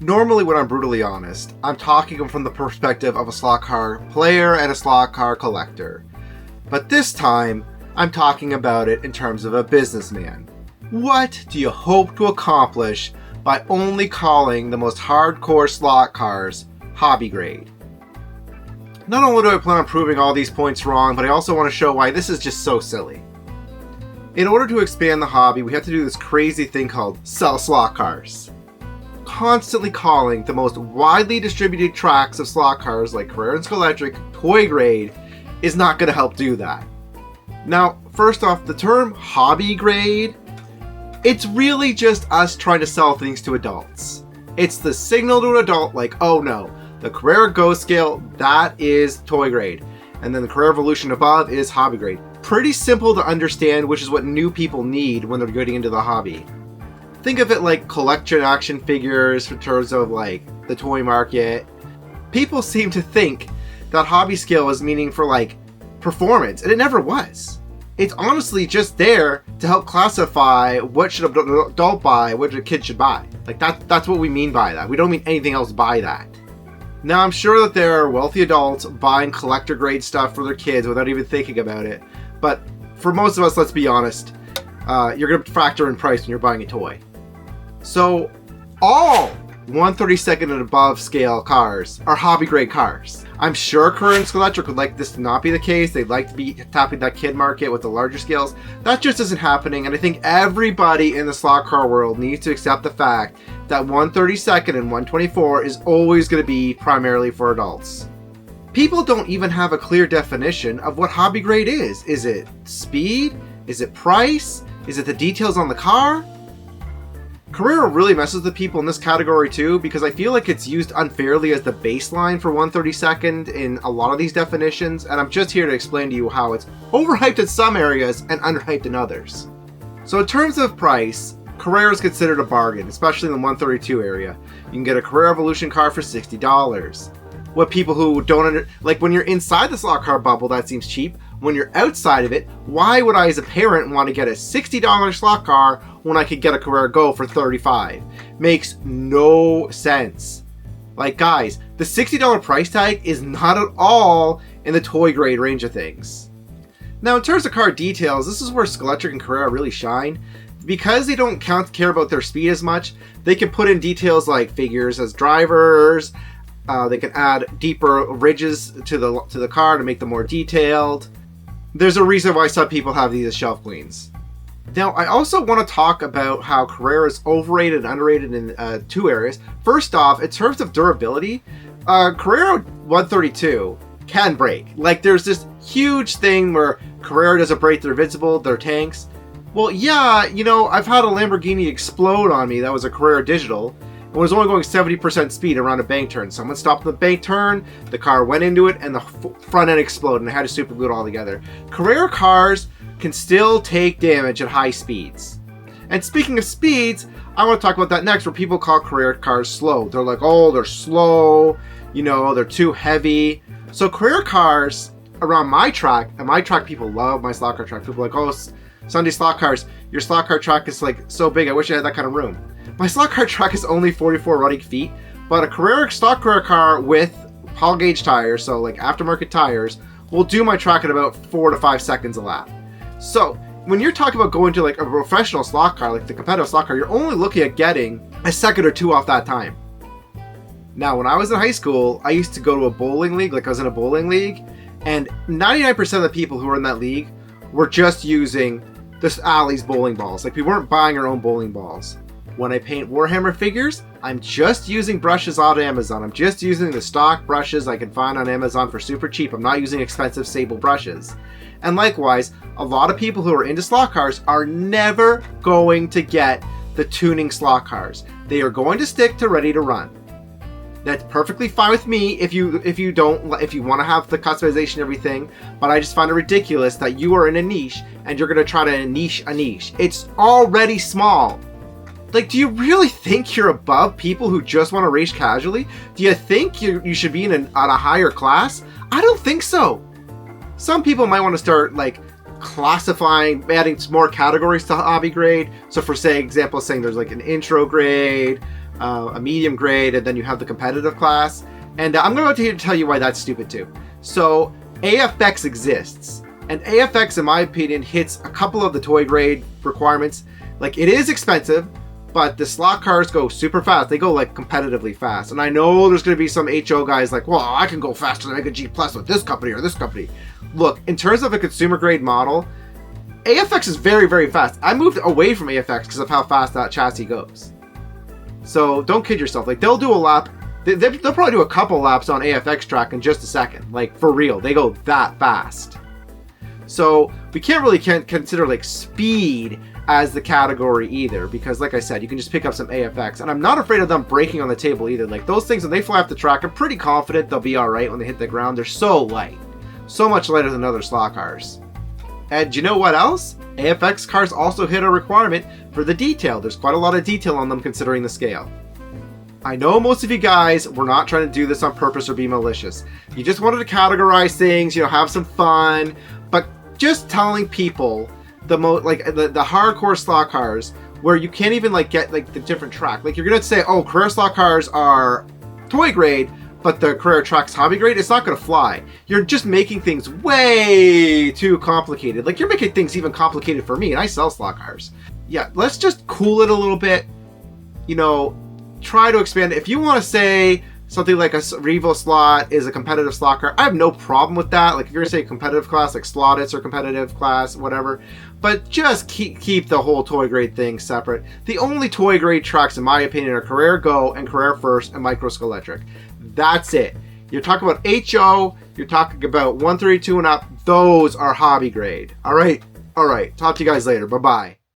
Normally, when I'm brutally honest, I'm talking from the perspective of a slot car player and a slot car collector. But this time, I'm talking about it in terms of a businessman. What do you hope to accomplish by only calling the most hardcore slot cars hobby grade? Not only do I plan on proving all these points wrong, but I also want to show why this is just so silly. In order to expand the hobby, we have to do this crazy thing called sell slot cars. Constantly calling the most widely distributed tracks of slot cars like Carrera and Scalextric toy grade is not going to help do that. Now, first off, the term hobby grade, it's really just us trying to sell things to adults. It's the signal to an adult like, oh no, the Carrera Go scale, that is toy grade. And then the Carrera Evolution above is hobby grade. Pretty simple to understand, which is what new people need when they're getting into the hobby. Think of it like collection action figures in terms of like the toy market. People seem to think that hobby scale is meaning for like performance, and it never was. It's honestly just there to help classify what should an adult buy, what a kid should buy. Like that's what we mean by that. We don't mean anything else by that. Now, I'm sure that there are wealthy adults buying collector grade stuff for their kids without even thinking about it. But for most of us, let's be honest, you're going to factor in price when you're buying a toy. So all 1/32 and above scale cars are hobby grade cars. I'm sure Carrera and Scalextric would like this to not be the case. They'd like to be tapping that kid market with the larger scales. That just isn't happening, and I think everybody in the slot car world needs to accept the fact that 1/32 and 1/24 is always going to be primarily for adults. People don't even have a clear definition of what hobby grade is. Is it speed? Is it price? Is it the details on the car? Carrera really messes with people in this category too, because I feel like it's used unfairly as the baseline for 1/32 in a lot of these definitions, and I'm just here to explain to you how it's overhyped in some areas and underhyped in others. So in terms of price, Carrera is considered a bargain, especially in the 132 area. You can get a Carrera Evolution car for $60. What people who don't like, when you're inside the slot car bubble, that seems cheap. When you're outside of it, why would I as a parent want to get a $60 slot car when I could get a Carrera Go for $35? Makes no sense. Like, guys, the $60 price tag is not at all in the toy grade range of things. Now, in terms of car details, this is where Scalextric and Carrera really shine. Because they don't care about their speed as much, they can put in details like figures as drivers. They can add deeper ridges to the car to make them more detailed. There's a reason why some people have these as shelf queens. Now, I also want to talk about how Carrera is overrated and underrated in two areas. First off, in terms of durability, Carrera 132 can break. Like, there's this huge thing where Carrera doesn't break their Invincible, their tanks. Well, yeah, I've had a Lamborghini explode on me that was a Carrera Digital. It was only going 70% speed around a bank turn. Someone stopped the bank turn, the car went into it, and the front end exploded, and I had to super glue it all together. Carrera cars can still take damage at high speeds. And speaking of speeds, I want to talk about that next, where people call Carrera cars slow. They're like, oh, they're slow, they're too heavy. So Carrera cars around my track, and my track people love my slot car track. People are like, oh, Sunday slot cars, your slot car track is like so big, I wish I had that kind of room. My slot car track is only 44 running feet, but a stock Carrera car with Paul Gauge tires, so like aftermarket tires, will do my track in about 4 to 5 seconds a lap. So when you're talking about going to like a professional slot car, like the competitive slot car, you're only looking at getting a second or two off that time. Now, when I was in high school, I used to go to a bowling league, like I was in a bowling league, and 99% of the people who were in that league were just using this Alley's bowling balls. Like, we weren't buying our own bowling balls. When I paint Warhammer figures, I'm just using brushes on Amazon. I'm just using the stock brushes I can find on Amazon for super cheap. I'm not using expensive Sable brushes. And likewise, a lot of people who are into slot cars are never going to get the tuning slot cars. They are going to stick to ready to run. That's perfectly fine with me if you want to have the customization and everything, but I just find it ridiculous that you are in a niche and you're going to try to niche a niche. It's already small. Like, do you really think you're above people who just want to race casually? Do you think you should be on a higher class? I don't think so. Some people might want to start like classifying, adding some more categories to hobby grade. So for example, saying there's like an intro grade, a medium grade, and then you have the competitive class. And I'm going to tell you why that's stupid too. So AFX exists, and AFX, in my opinion, hits a couple of the toy grade requirements. Like, it is expensive, but the slot cars go super fast. They go like competitively fast. And I know there's going to be some HO guys like, well, I can go faster than Mega G Plus with this company or this company. Look, in terms of a consumer grade model, AFX is very, very fast. I moved away from AFX because of how fast that chassis goes. So don't kid yourself. Like, they'll do a lap. They'll probably do a couple laps on AFX track in just a second. Like, for real. They go that fast. So we can't really consider like speed as the category either, because like I said, you can just pick up some AFX, and I'm not afraid of them breaking on the table either. Like, those things, when they fly off the track, I'm pretty confident they'll be all right when they hit the ground. They're so light, so much lighter than other slot cars. And you know what else? AFX cars also hit a requirement for the detail. There's quite a lot of detail on them considering the scale. I know most of you guys were not trying to do this on purpose or be malicious. You just wanted to categorize things, you know, have some fun, but just telling people the hardcore slot cars where you can't even like get like the different track. Like, you're gonna say, oh, Carrera slot cars are toy grade, but the Carrera track's hobby grade. It's not gonna fly. You're just making things way too complicated. Like, you're making things even complicated for me, and I sell slot cars. Yeah, let's just cool it a little bit. You know, try to expand it. If you want to say something like a Revo slot is a competitive slot car, I have no problem with that. Like, if you're gonna say competitive class, like Slotits or competitive class, whatever, but just keep the whole toy grade thing separate. The only toy grade tracks, in my opinion, are Carrera Go and Carrera First and Micro Scalextric. That's it. You're talking about HO, you're talking about 132 and up, those are hobby grade. All right. Talk to you guys later. Bye-bye.